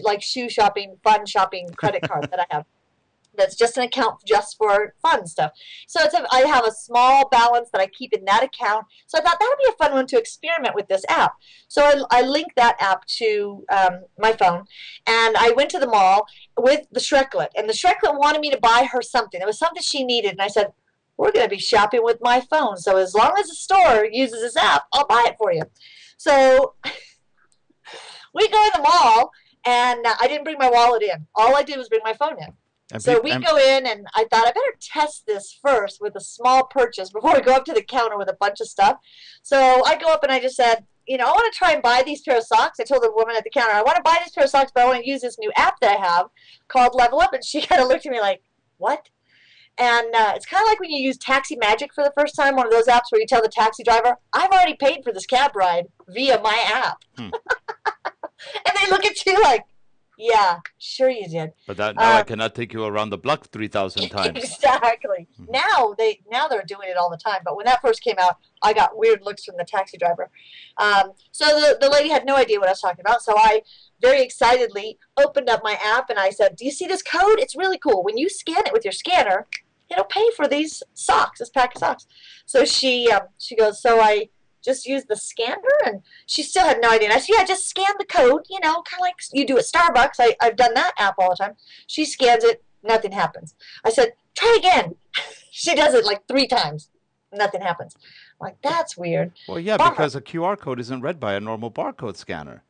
like shoe shopping, fun shopping credit card that I have. That's just an account just for fun stuff. So I have a small balance that I keep in that account. So I thought that would be a fun one to experiment with this app. So I linked that app to my phone, and I went to the mall with the Schrecklet. And the Schrecklet wanted me to buy her something. It was something she needed, and I said, we're going to be shopping with my phone. So as long as the store uses this app, I'll buy it for you. So we go in the mall, and I didn't bring my wallet in. All I did was bring my phone in. So we go in, and I thought I better test this first with a small purchase before we go up to the counter with a bunch of stuff. So I go up and I just said, I want to try and buy these pair of socks. I told the woman at the counter, I want to buy this pair of socks, but I want to use this new app that I have called Level Up. And she kind of looked at me like, what? And it's kind of like when you use Taxi Magic for the first time, one of those apps where you tell the taxi driver, I've already paid for this cab ride via my app. And they look at you like, yeah, sure you did. But now I cannot take you around the block 3,000 times. Exactly. Now they're doing it all the time. But when that first came out, I got weird looks from the taxi driver. So the lady had no idea what I was talking about. So I very excitedly opened up my app and I said, do you see this code? It's really cool. When you scan it with your scanner, it'll pay for these socks, this pack of socks. So she goes, so I just use the scanner? And she still had no idea. And I said, yeah, just scan the code, kind of like you do at Starbucks. I've done that app all the time. She scans it, nothing happens. I said, try again. She does it like 3 times. Nothing happens. I'm like, that's weird. Well, yeah, because a QR code isn't read by a normal barcode scanner.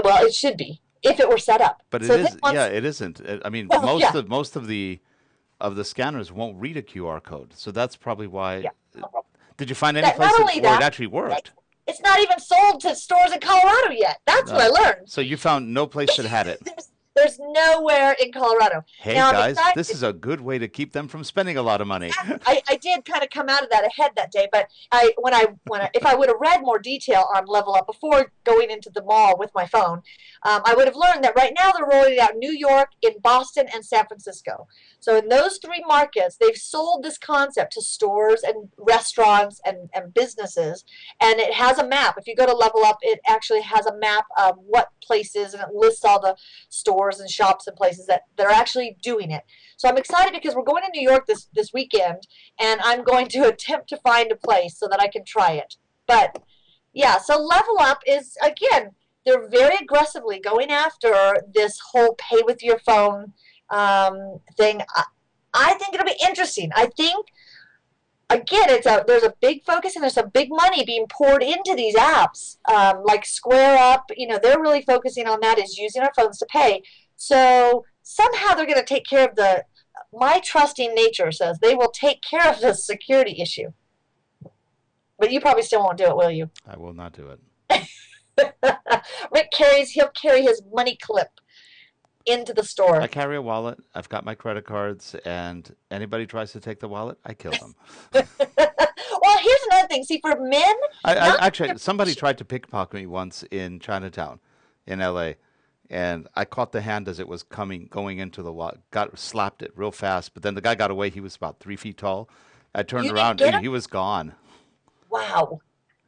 Well, it should be, if it were set up. But so it is, it isn't. I mean, most of the scanners won't read a QR code. So that's probably why. Yeah. Did you find any place where it actually worked? It's not even sold to stores in Colorado yet. That's what I learned. So you found no place that had it. There's nowhere in Colorado. Hey, now, guys, this is a good way to keep them from spending a lot of money. I did kind of come out of that ahead that day, but if I would have read more detail on Level Up before going into the mall with my phone, I would have learned that right now they're rolling it out in New York, in Boston, and San Francisco. So in those 3 markets, they've sold this concept to stores and restaurants and businesses, and it has a map. If you go to Level Up, it actually has a map of what places, and it lists all the stores and shops and places that are actually doing it. So I'm excited because we're going to New York this weekend, and I'm going to attempt to find a place so that I can try it. But yeah, so Level Up is, again, they're very aggressively going after this whole pay with your phone thing. I think it'll be interesting. I think, again, there's a big focus and there's some big money being poured into these apps, like Square Up. They're really focusing on that, is using our phones to pay. So somehow they're going to take care of my trusting nature says they will take care of the security issue. But you probably still won't do it, will you? I will not do it. Rick he'll carry his money clip into the store. I carry a wallet. I've got my credit cards, and anybody tries to take the wallet, I kill them. Well, here's another thing. See, for men, actually, somebody tried to pickpocket me once in Chinatown, in L.A., and I caught the hand as it was going into the wallet. Slapped it real fast, but then the guy got away. He was about 3 feet tall. I turned around, and he was gone. Wow.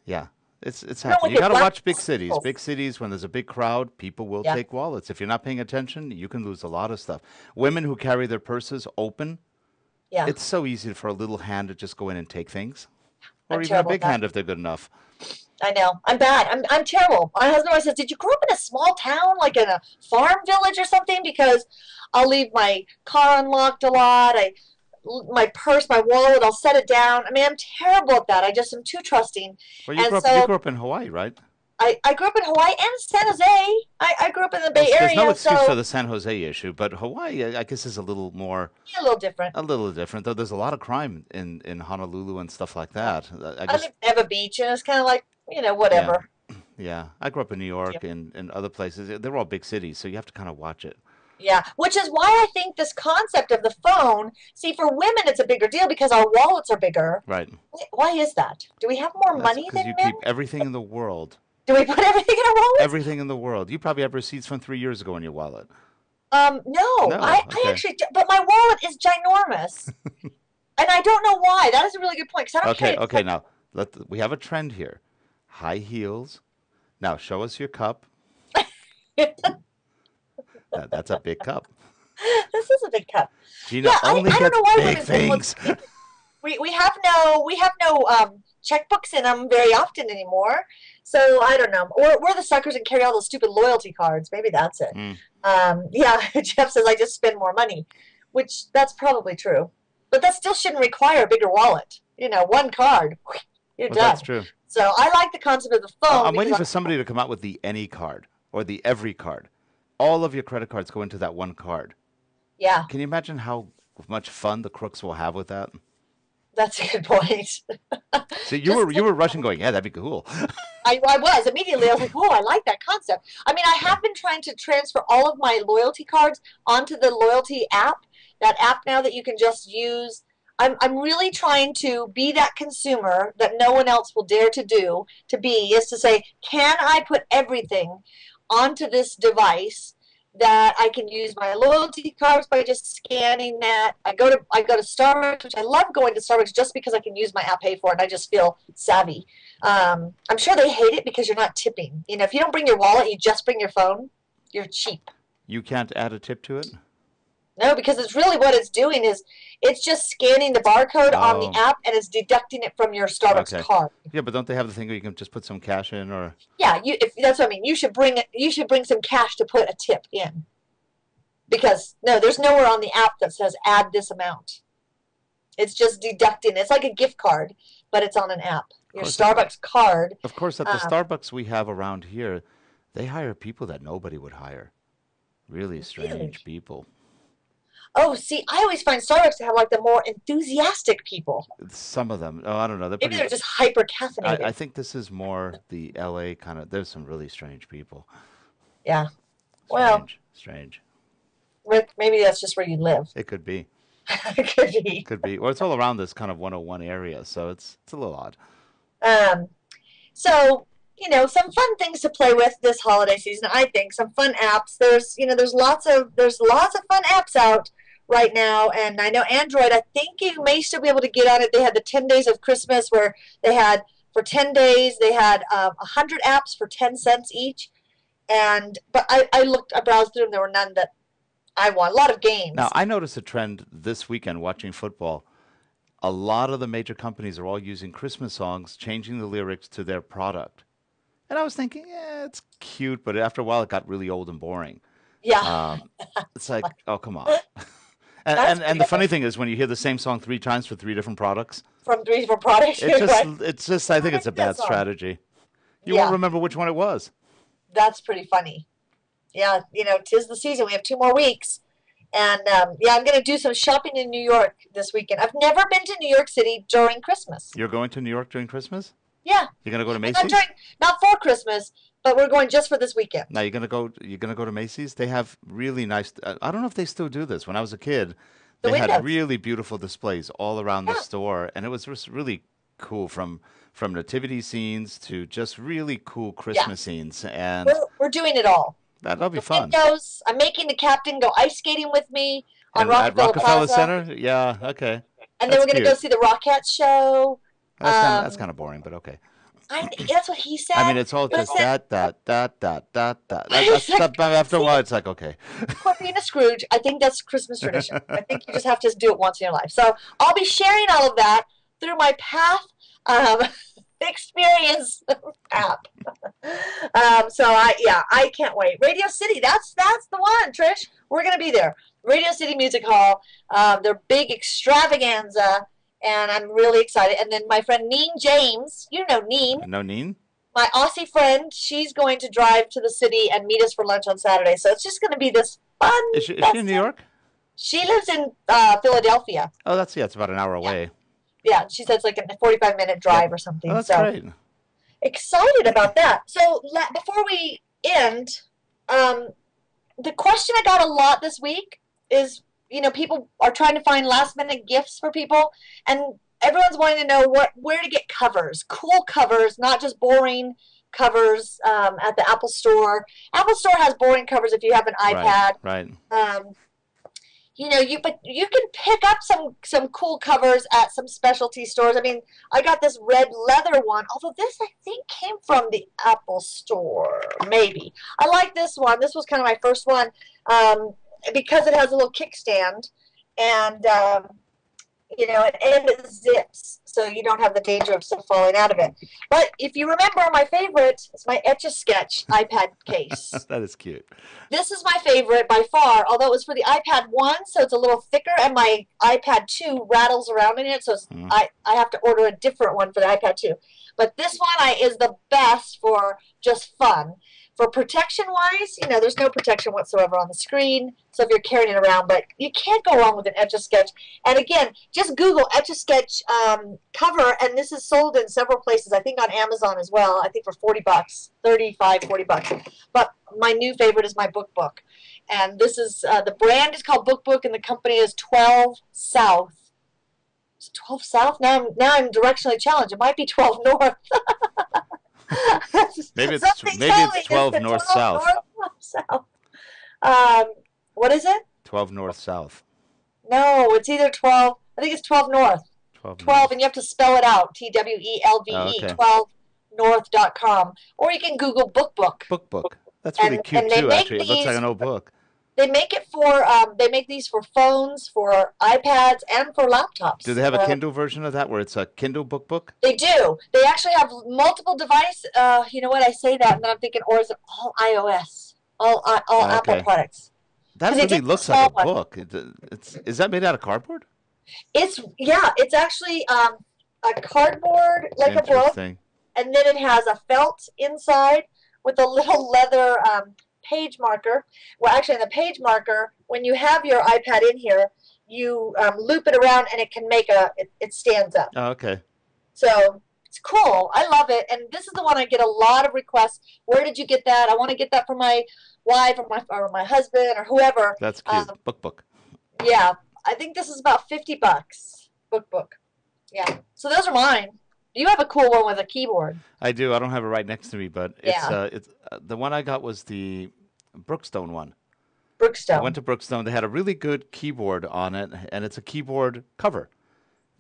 Yeah. It's happening. You got to watch big cities. Big cities, when there's a big crowd, people will take wallets. If you're not paying attention, you can lose a lot of stuff. Women who carry their purses open, it's so easy for a little hand to just go in and take things. Or even a big hand if they're good enough. I know. I'm bad. I'm terrible. My husband always says, did you grow up in a small town, like in a farm village or something? Because I'll leave my car unlocked a lot. My purse, my wallet, I'll set it down. I mean, I'm terrible at that. I just am too trusting. Well, you grew up in Hawaii, right? I grew up in Hawaii and San Jose. I grew up in the Bay Area. There's no excuse for the San Jose issue, but Hawaii, I guess, is a little more... a little different. A little different, though. There's a lot of crime in Honolulu and stuff like that. I live in a beach, and it's kind of like, whatever. Yeah. I grew up in New York and other places. They're all big cities, so you have to kind of watch it. Yeah, which is why I think this concept of the phone, see, for women, it's a bigger deal because our wallets are bigger. Right. Why is that? Do we have more That's money because than you men? keep everything in the world. Do we put everything in our wallets? Everything in the world. You probably have receipts from 3 years ago in your wallet. No, No. I Okay. actually, but my wallet is ginormous. And I don't know why. That is a really good point because I don't carry Okay. it. Okay. Now we have a trend here. High heels. Now show us your cup. That's a big cup. This is a big cup. Gina Yeah, only I don't gets know why big women think things. we have no checkbooks in them very often anymore. So I don't know. Or we're the suckers and carry all those stupid loyalty cards. Maybe that's it. Mm. Yeah, Jeff says I just spend more money, which that's probably true. But that still shouldn't require a bigger wallet. You know, one card, you're Well, done. that's true. So I like the concept of the phone. I'm waiting because for somebody to come out with the any card or the every card. All of your credit cards go into that one card. Yeah, Can you imagine how much fun the crooks will have with that? that's a good point. So you were rushing, going, yeah, that'd be cool. I was immediately. I was like, "Oh, I like that concept." I mean, I have been trying to transfer all of my loyalty cards onto the loyalty app. That app now that you can just use. I'm really trying to be that consumer that no one else will dare to do. To be is to say, can I put everything onto this device that I can use my loyalty cards by just scanning that. I go to Starbucks, which I love going to Starbucks just because I can use my app pay for it and I just feel savvy. I'm sure they hate it because you're not tipping. You know, if you don't bring your wallet, you just bring your phone, you're cheap. You can't add a tip to it? No, because it's really what it's doing is it's just scanning the barcode on the Oh, app and it's deducting it from your Starbucks okay. card. Yeah, but don't they have the thing where you can just put some cash in or? Yeah, if that's what I mean. You should bring it. You should bring some cash to put a tip in. Because no, there's nowhere on the app that says add this amount. It's just deducting. It's like a gift card, but it's on an app. Your Of course, Starbucks card. of course, at the Starbucks we have around here, they hire people that nobody would hire. Really strange Really? people. Oh, see, I always find Starbucks to have like the more enthusiastic people. Some of them, oh, I don't know. They're Maybe pretty. they're just hyper caffeinated. I think this is more the LA kind of. There's some really strange people. Yeah. Well, Strange. Rick, maybe that's just where you live. It could be. It could be. Could be. Or it's all around this kind of 101 area, so it's a little odd. Um, so, you know, some fun things to play with this holiday season. I think some fun apps. There's lots of fun apps out right now, and I know Android. I think you may still be able to get on it. They had the 10 days of Christmas where they had for 10 days they had 100 apps for 10 cents each. But I browsed through them. There were none that I want. A lot of games. Now, I noticed a trend this weekend watching football. A lot of the major companies are all using Christmas songs, changing the lyrics to their product. And I was thinking, yeah, it's cute, but after a while it got really old and boring. Yeah, It's like, oh, come on. That's And the funny thing is when you hear the same song 3 times for 3 different products, from 3 different products. it's just I think it's a that bad song. strategy. You Yeah. won't remember which one it was. That's pretty funny. Yeah, you know, 'tis the season. We have 2 more weeks. And yeah, I'm going to do some shopping in New York this weekend. I've never been to New York City during Christmas. You're going to New York during Christmas? Yeah. You're gonna go to Not Macy's? not for Christmas, but we're going just for this weekend. Now you're gonna go to Macy's. They have really nice. I don't know if they still do this. When I was a kid, The they had windows. really beautiful displays all around the Yeah. store, and it was just really cool from nativity scenes to just really cool Christmas scenes, and We're doing it all. that'll be The fun. windows. I'm making the captain go ice skating with me on And at Rockefeller Rockefeller Plaza. Center, yeah, okay, And then that's we're going to go cute. see the Rockettes show. That's kind of boring, but okay. That's what he said. I mean, it's all But I just said, After a while, it's like okay. quit being a Scrooge. I think that's Christmas tradition. I think you just have to do it once in your life. So I'll be sharing all of that through my Path experience app. So I can't wait. Radio City, that's the one, Trish. We're gonna be there. Radio City Music Hall, their big extravaganza, and I'm really excited. And then my friend Neen James, you know Neen, No Neen? my Aussie friend, she's going to drive to the city and meet us for lunch on Saturday. So it's just going to be this fun. Is she in New York? She lives in Philadelphia. Oh, it's about an hour away. Yeah, she said it's like a 45-minute drive or something. Oh, that's so great. excited about that. So before we end, the question I got a lot this week is, people are trying to find last minute gifts for people, and everyone's wanting to know where to get covers, cool covers, not just boring covers at the Apple Store. Apple Store has boring covers if you have an iPad. Right. But you can pick up some cool covers at some specialty stores. I mean, I got this red leather one, although this I think came from the Apple Store, maybe. I like this one. This was kind of my first one because it has a little kickstand, and and it zips, so you don't have the danger of stuff falling out of it. But if you remember, my favorite is my Etch-a-Sketch iPad case. That is cute. This is my favorite by far, although it was for the iPad 1, so it's a little thicker, and my iPad 2 rattles around in it, so I have to order a different one for the iPad 2. But this one is the best for just fun. For protection-wise, there's no protection whatsoever on the screen, so if you're carrying it around, but you can't go wrong with an Etch-a-Sketch. And again, just Google Etch-a-Sketch cover, and this is sold in several places, I think on Amazon as well, I think for $40, $35, $40. But my new favorite is my BookBook. And this is, the brand is called BookBook, and the company is 12 South. Is it 12 South? Now I'm directionally challenged. It might be 12 North. Maybe it's 12 north south. What is it? 12 north south. No, it's either 12. I think it's 12 north. 12, and you have to spell it out. TWELVE. Oh, okay. 12north.com. Or you can Google BookBook. BookBook. That's really cute too. Actually, it looks like an old book. They make it for. They make these for phones, for iPads, and for laptops. Do they have a Kindle version of that, where it's a Kindle BookBook? They do. They actually have multiple devices. You know what? I say that, and then I'm thinking, or is it all iOS, all Apple products? That really looks like a book. Is that made out of cardboard? It's actually a cardboard, like a book, and then it has a felt inside with a little leather page marker. Well, actually, in the page marker, when you have your iPad in here, you loop it around, and it can make it stands up. Oh, okay. So it's cool. I love it, and this is the one I get a lot of requests. Where did you get that? I want to get that for my wife or my husband or whoever. That's cute. BookBook. Yeah, I think this is about $50. BookBook. Yeah. So those are mine. You have a cool one with a keyboard. I do. I don't have it right next to me, but it's the one I got was the Brookstone one. Brookstone. I went to Brookstone. They had a really good keyboard on it, and it's a keyboard cover.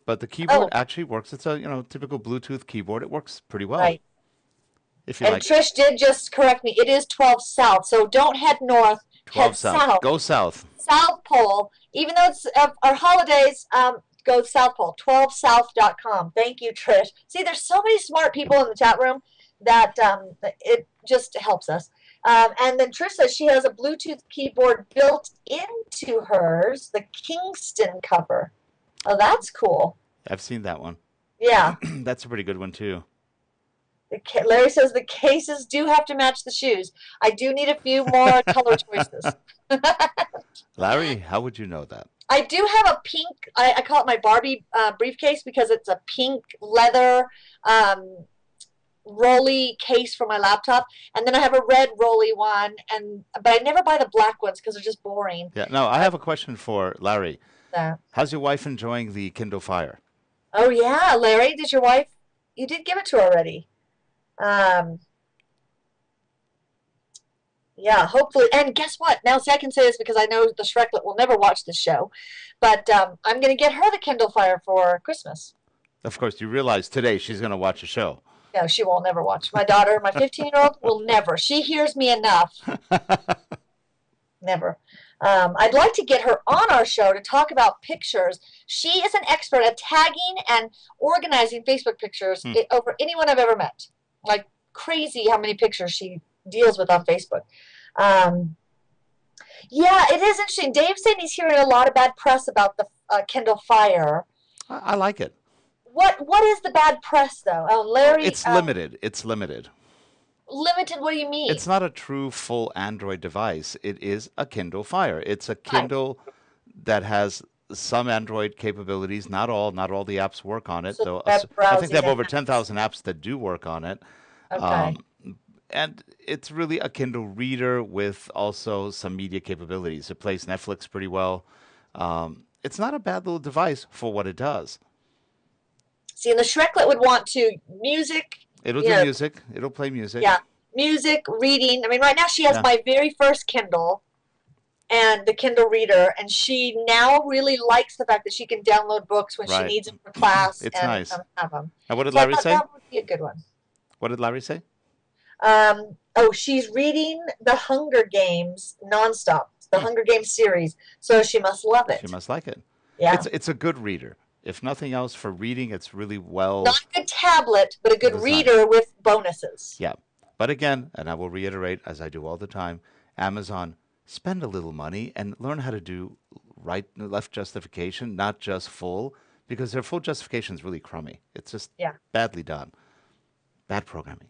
But the keyboard actually works. It's a typical Bluetooth keyboard. It works pretty well. Right. If you like. Trish did just correct me. It is 12 South, so don't head north. 12 head south. Go south. South Pole. Even though it's our holidays, go South Pole. 12south.com. Thank you, Trish. See, there's so many smart people in the chat room that it just helps us. And then Trish says she has a Bluetooth keyboard built into hers, the Kingston cover. Oh, that's cool. I've seen that one. Yeah. That's a pretty good one, too. Larry says the cases do have to match the shoes. I do need a few more color choices. Larry, how would you know that? I do have a pink, I call it my Barbie briefcase because it's a pink leather rolly case for my laptop. And then I have a red rolly one, but I never buy the black ones because they're just boring. Yeah, no, I have a question for Larry. How's your wife enjoying the Kindle Fire? Oh, yeah, Larry, did your wife, you did give it to her already. Yeah, hopefully. And guess what? Now, see, I can say this because I know the Schrecklet will never watch this show. But I'm going to get her the Kindle Fire for Christmas. Of course, you realize today she's going to watch a show. No, she will never watch. My daughter, my 15-year-old, will never. She hears me enough. Never. I'd like to get her on our show to talk about pictures. She is an expert at tagging and organizing Facebook pictures over anyone I've ever met. Like crazy how many pictures she deals with on Facebook. Yeah, it is interesting. Dave's saying he's hearing a lot of bad press about the Kindle Fire. I like it. What is the bad press, though? Larry, it's limited. It's limited. Limited? What do you mean? It's not a true full Android device. It is a Kindle Fire. It's a Kindle that has some Android capabilities. Not all the apps work on it. So I think they have over 10,000 apps that do work on it. Okay. And it's really a Kindle reader with also some media capabilities. It plays Netflix pretty well. It's not a bad little device for what it does. See, and the Shreklet would want to music. It'll do music. It'll play music. Yeah, music, reading. I mean, right now she has my very first Kindle and the Kindle Reader, and she now really likes the fact that she can download books when she needs them for class. It's nice. Have them. And what did Larry say? That would be a good one. What did Larry say? She's reading The Hunger Games nonstop, the Hunger Games series, so she must love it. She must like it. Yeah. It's a good reader. If nothing else, for reading, it's really well. Not a good tablet, but a good reader with bonuses. Yeah. But again, and I will reiterate, as I do all the time, Amazon, spend a little money and learn how to do right and left justification, not just full, because their full justification is really crummy. It's just badly done. Bad programming.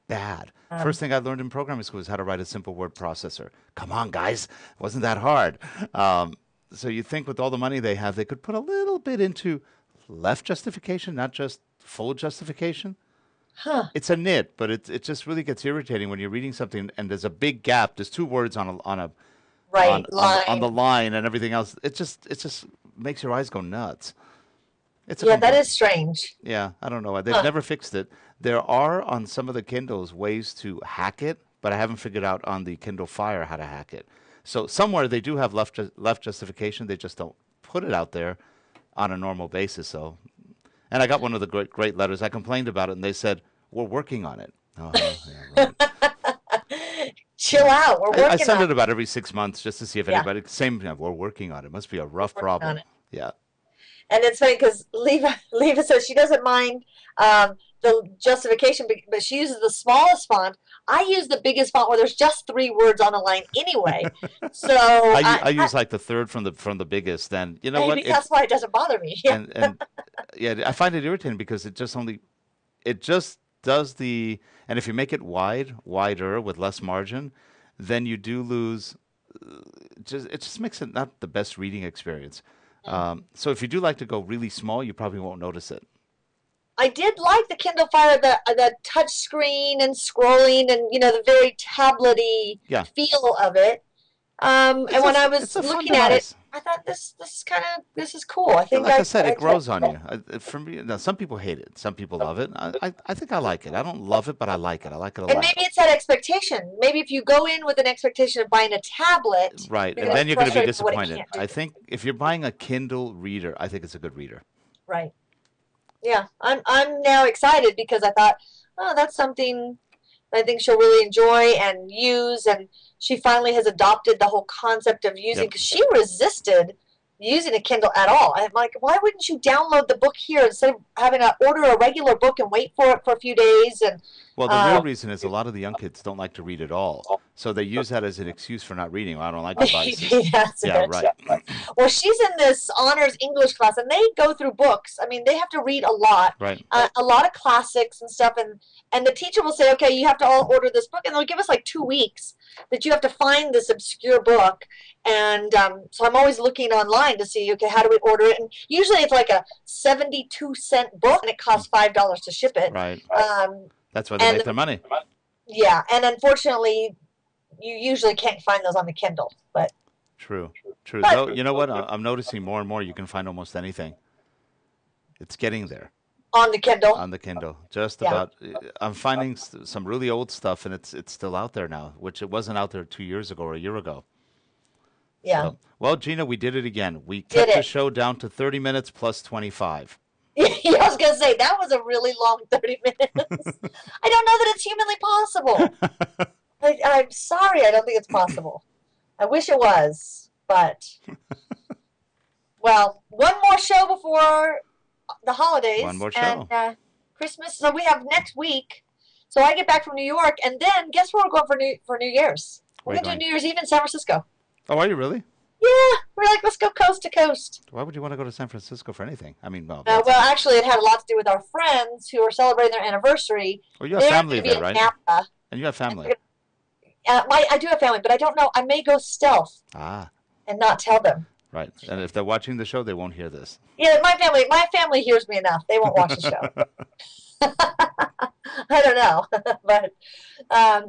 Bad. First thing I learned in programming school is how to write a simple word processor. Come on, guys. It wasn't that hard. So you think with all the money they have, they could put a little bit into left justification, not just full justification? It's a nit, but it just really gets irritating when you're reading something and there's a big gap. There's two words on the line and everything else. It just makes your eyes go nuts. That is strange. Yeah, I don't know. They've never fixed it. There are on some of the Kindles ways to hack it, but I haven't figured out on the Kindle Fire how to hack it. So somewhere they do have left justification. They just don't put it out there on a normal basis. So, and I got one of the great letters. I complained about it, and they said, "We're working on it." Chill out. We're working on it. I send it about every 6 months just to see if anybody. We're working on it. Must be a rough problem. Yeah. And it's funny because Leva says she doesn't mind the justification, but she uses the smallest font. I use the biggest font where there's just 3 words on a line anyway. So I use like the third from the biggest. Then you know maybe that's why it doesn't bother me. Yeah. And I find it irritating because it just does the, and if you make it wider with less margin, then you do lose. It just makes it not the best reading experience. So if you do like to go really small, you probably won't notice it. I did like the Kindle Fire, the touch screen and scrolling and the very tablet-y feel of it. And when I was looking at it, I thought this is cool. I think, like I said, it grows on you. For me, now, some people hate it, some people love it. I think I like it. I don't love it, but I like it. I like it a lot. And maybe it's that expectation. Maybe if you go in with an expectation of buying a tablet, right, and then you're going to be disappointed. I think if you're buying a Kindle reader, I think it's a good reader. Right. Yeah, I'm now excited because I thought, that's something I think she'll really enjoy and use, and she finally has adopted the whole concept of using, because she resisted using a Kindle at all. I'm like, why wouldn't you download the book here instead of having to order a regular book and wait for it for a few days? And well, the real reason is a lot of the young kids don't like to read at all, so they use that as an excuse for not reading. Well, I don't like devices. Right. Well, she's in this honors English class, and they go through books. I mean, they have to read a lot, a lot of classics and stuff, and the teacher will say, okay, you have to all order this book, and they'll give us like 2 weeks that you have to find this obscure book. And so I'm always looking online to see, okay, how do we order it? And usually it's like a 72-cent book, and it costs $5 to ship it. Right. That's why they make their money. Yeah, and unfortunately, you usually can't find those on the Kindle. But True. Though, you know what? I'm noticing more and more you can find almost anything. It's getting there. On the Kindle? On the Kindle. Just about. I'm finding some really old stuff, and it's still out there now, which it wasn't out there 2 years ago or a year ago. Yeah. So, well, Gina, we did it again. We kept the show down to 30 minutes plus 25. Yeah, I was going to say, that was a really long 30 minutes. I don't know that it's humanly possible. I'm sorry, I don't think it's possible. I wish it was, but... Well, one more show before the holidays. One more show. And Christmas. So we have next week. So I get back from New York, and then guess where we're going for New Year's? We're going to do New Year's Eve in San Francisco. Oh, are you really? Yeah, we're like, let's go coast to coast. Why would you want to go to San Francisco for anything? I mean, well, actually, it had a lot to do with our friends who are celebrating their anniversary. Well, you have family there, right? Napa. And you have family. I do have family, but I don't know. I may go stealth. And not tell them. Right, and if they're watching the show, they won't hear this. Yeah, my family hears me enough. They won't watch the show. I don't know, but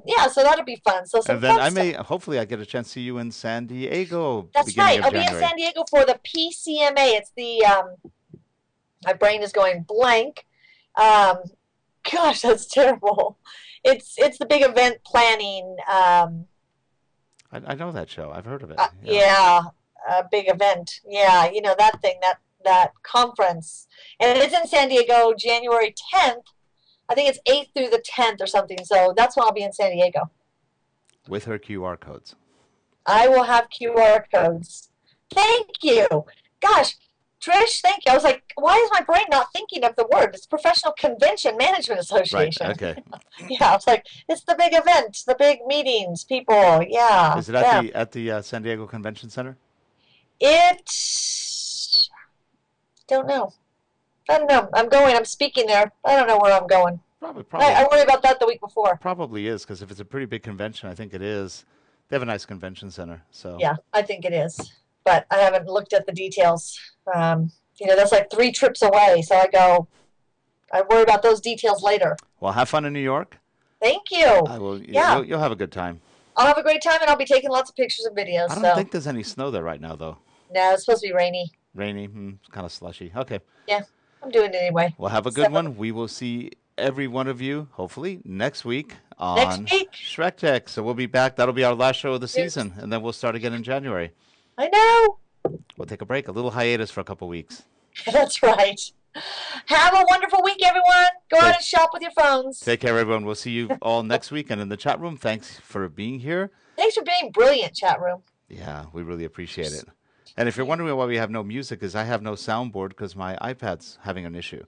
yeah, so that'll be fun. So some And then fun I stuff. may, hopefully, I get a chance to see you in San Diego That's beginning right. of I'll be in January. San Diego for the PCMA. It's the my brain is going blank. Um, gosh, that's terrible. It's the big event planning. I know that show. I've heard of it. Yeah. Yeah, a big event. Yeah, you know that thing, that conference, and it's in San Diego, January 10th. I think it's 8th through the 10th or something. So that's when I'll be in San Diego. With her QR codes. I will have QR codes. Thank you. Gosh, Trish, thank you. I was like, why is my brain not thinking of the word? It's Professional Convention Management Right. Association. Okay. Yeah, I was like, it's the big event, the big meetings, people. Yeah, Is it them. at the San Diego Convention Center? It, don't know. I don't know. I'm going. I'm speaking there. I don't know where I'm going. I worry about that the week before. Probably is, because if it's a pretty big convention, I think it is. They have a nice convention center. So Yeah, I think it is. But I haven't looked at the details. You know, that's like 3 trips away. So I worry about those details later. Well, have fun in New York. Thank you. I will. Yeah. You'll have a good time. I'll have a great time, and I'll be taking lots of pictures and videos. I don't think there's any snow there right now, though. No, it's supposed to be rainy. Rainy, kind of slushy. Okay. Yeah, I'm doing it anyway. Well, have a good one. We will see every one of you, hopefully, next week on SchreckTeck. So we'll be back. That'll be our last show of the season, and then we'll start again in January. I know. We'll take a break, a little hiatus for a couple weeks. That's right. Have a wonderful week, everyone. Go out and shop with your phones. Take care, everyone. We'll see you all next week. And in the chat room, thanks for being here. Thanks for being brilliant, chat room. Yeah, we really appreciate it. And if you're wondering why we have no music, is I have no soundboard because my iPad's having an issue.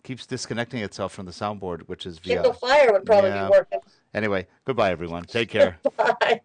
Keeps disconnecting itself from the soundboard, which is via... Kindle Fire would probably be working. Anyway, goodbye, everyone. Take care. Bye.